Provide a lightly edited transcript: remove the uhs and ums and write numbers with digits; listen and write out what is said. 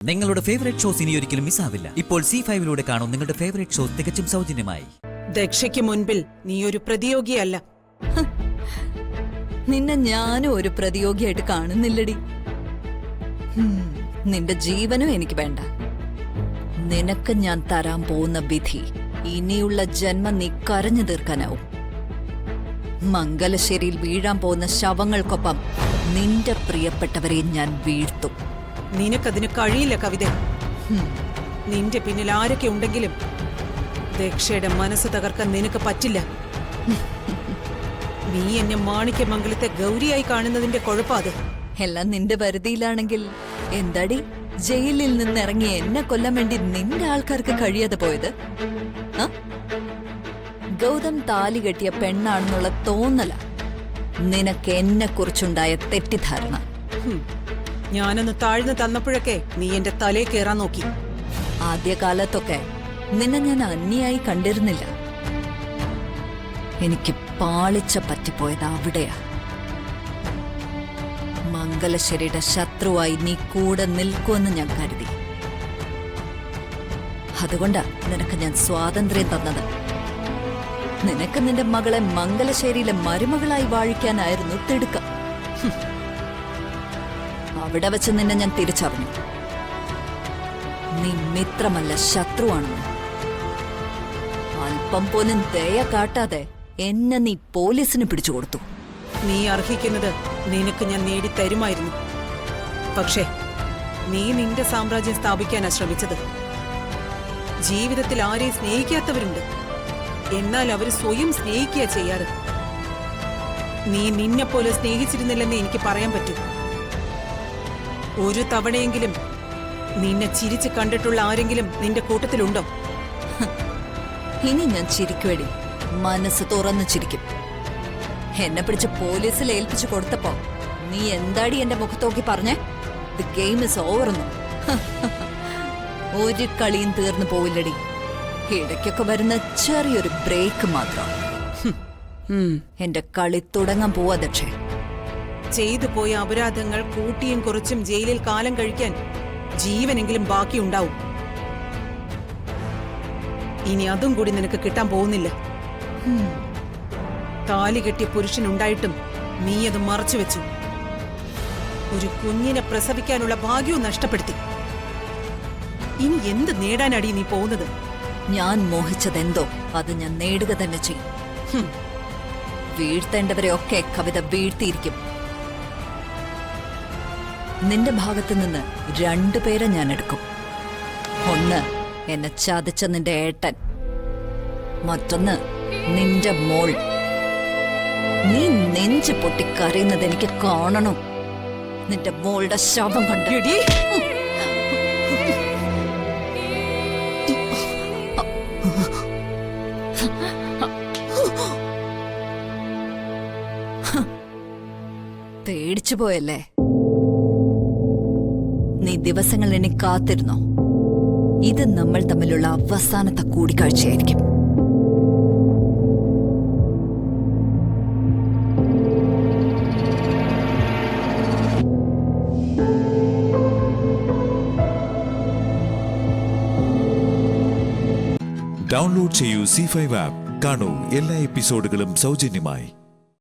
നിങ്ങളുടെ favourite shows ഇനി ഒരിക്കലും മിസ്സാവില്ല. ഇപ്പോൾ C5-ലൂടെ കാണും നിങ്ങളുടെ ഫേവറേറ്റ് ഷോസ് തികച്ചും സൗജന്യമായി. ദക്ഷയ്ക്ക് മുൻപിൽ നീ ഒരു പ്രതിയോഗിയല്ല. നിന്നെ ഞാനും ഒരു പ്രതിയോഗിയായിട്ട് കാണുന്നില്ലടി. നിന്റെ ജീവനും എനിക്ക് വേണ്ട. നിനക്ക് ഞാൻ തരാൻ പോകുന്ന വിധി ഇനിയുള്ള ജന്മം നീ കരഞ്ഞു തീർക്കാനാവും. മംഗലശ്ശേരിയിൽ വീഴാൻ പോകുന്ന ശവങ്ങൾക്കൊപ്പം നിന്റെ പ്രിയപ്പെട്ടവരെ ഞാൻ വീഴ്ത്തും. നിനക്കതിന് കഴിയില്ല കവിത. നിന്റെ പിന്നിൽ ആരൊക്കെ ഉണ്ടെങ്കിലും ദക്ഷയുടെ മനസ്സ് തകർക്കാൻ നിനക്ക് പറ്റില്ല. നീ എന്നെ മാണിക്യമംഗലത്തെ ഗൗരിയായി കാണുന്നതിന്റെ കുഴപ്പാത്. എല്ലാം നിന്റെ പരിധിയിലാണെങ്കിൽ എന്താടി ജയിലിൽ നിന്നിറങ്ങി എന്നെ കൊല്ലാൻ വേണ്ടി നിന്റെ ആൾക്കാർക്ക് കഴിയാതെ പോയത്? ഗൗതം താലി കെട്ടിയ പെണ്ണാണെന്നുള്ള തോന്നല നിനക്ക് എന്നെ കുറിച്ചുണ്ടായ തെറ്റിദ്ധാരണ. ഞാനൊന്ന് താഴ്ന്നു തന്നപ്പോഴൊക്കെ നീ എന്റെ തലേ കയറാൻ നോക്കി. ആദ്യകാലത്തൊക്കെ നിന്നെ ഞാൻ അന്യായി കണ്ടിരുന്നില്ല. എനിക്ക് പാളിച്ച പറ്റിപ്പോയത് അവിടെയാ. മംഗലശ്ശേരിയുടെ ശത്രുവായി നീ കൂടെ നിൽക്കുമെന്ന് ഞാൻ കരുതി. അതുകൊണ്ടാ നിനക്ക് ഞാൻ സ്വാതന്ത്ര്യം തന്നത്. നിനക്ക് നിന്റെ മകളെ മംഗലശ്ശേരിയിലെ മരുമകളായി വാഴിക്കാനായിരുന്നു തിടുക്കം. അവിടെ വെച്ച് നിന്നെ ഞാൻ തിരിച്ചറിഞ്ഞു. നീ മിത്രമല്ല, ശത്രുവാണെന്ന്. അല്പം പോലും ദയ കാട്ടാതെ എന്നെ നീ പോലീസിന് പിടിച്ചുകൊടുത്തു. നീ അർഹിക്കുന്നത് നിനക്ക് ഞാൻ നേടിത്തരുമായിരുന്നു. പക്ഷേ നീ നിന്റെ സാമ്രാജ്യം സ്ഥാപിക്കാനാ ശ്രമിച്ചത്. ജീവിതത്തിൽ ആരെയും സ്നേഹിക്കാത്തവരുണ്ട്, എന്നാൽ അവർ സ്വയം സ്നേഹിക്കുക ചെയ്യാറ്. നീ നിന്നെപ്പോലെ സ്നേഹിച്ചിരുന്നില്ലെന്ന് എനിക്ക് പറയാൻ പറ്റൂ. ഒരു തവണയെങ്കിലും നിന്നെ ചിരിച്ച് കണ്ടിട്ടുള്ള ആരെങ്കിലും നിന്റെ കൂട്ടത്തിലുണ്ടോ? ഇനി ഞാൻ ചിരിക്കുവേടി, മനസ്സ് തുറന്നു ചിരിക്കും. എന്നെ പിടിച്ച് പോലീസിൽ ഏൽപ്പിച്ചു കൊടുത്തപ്പോ നീ എന്താടി എന്റെ മുഖത്തോക്കി പറഞ്ഞേ? ദി ഗെയിം ഇസ് ഓവർന്നു. ഒരു കളിയും തീർന്നു പോവില്ലടി. ഇടയ്ക്കൊക്കെ വരുന്ന ചെറിയൊരു ബ്രേക്ക് മാത്രം. എന്റെ കളി തുടങ്ങാൻ പോവാ ദക്ഷേ. ചെയ്തു പോയ അപരാധങ്ങൾ കൂട്ടിയും കുറച്ചും ജയിലിൽ കാലം കഴിക്കാൻ ജീവനെങ്കിലും ബാക്കിയുണ്ടാവും. ഇനി അതും കൂടി നിനക്ക് കിട്ടാൻ പോകുന്നില്ല. താലി കെട്ടിയ പുരുഷനുണ്ടായിട്ടും നീ അത് മറച്ചുവെച്ചു. ഒരു കുഞ്ഞിനെ പ്രസവിക്കാനുള്ള ഭാഗ്യവും നഷ്ടപ്പെടുത്തി. ഇനി എന്ത് നേടാനടി നീ പോകുന്നത്? ഞാൻ മോഹിച്ചതെന്തോ അത് ഞാൻ നേടുക തന്നെ ചെയ്യും. വീഴ്ത്തേണ്ടവരെയൊക്കെ കവിത വീഴ്ത്തിയിരിക്കും. നിന്റെ ഭാഗത്ത് നിന്ന് 2 പേരെ ഞാൻ എടുക്കും. ഒന്ന് എന്നെ ചതിച്ച നിന്റെ ഏട്ടൻ, മറ്റൊന്ന് നിന്റെ മോൾ. നീ നെഞ്ച് പൊട്ടിക്കരയുന്നത് എനിക്ക് കാണണം. നിന്റെ മോളുടെ ശവം കണ്ടു. പേടിച്ചു പോയല്ലേ? നീ ദിവസങ്ങൾ എന്നെ കാത്തിരുന്നോ? ഇത് നമ്മൾ തമ്മിലുള്ള അവസാനത്തെ കൂടിക്കാഴ്ചയായിരിക്കും. ഡൗൺലോഡ് ചെയ്യൂ C5 ആപ്പ്. കാണൂ എല്ലാ എപ്പിസോഡുകളും സൗജന്യമായി.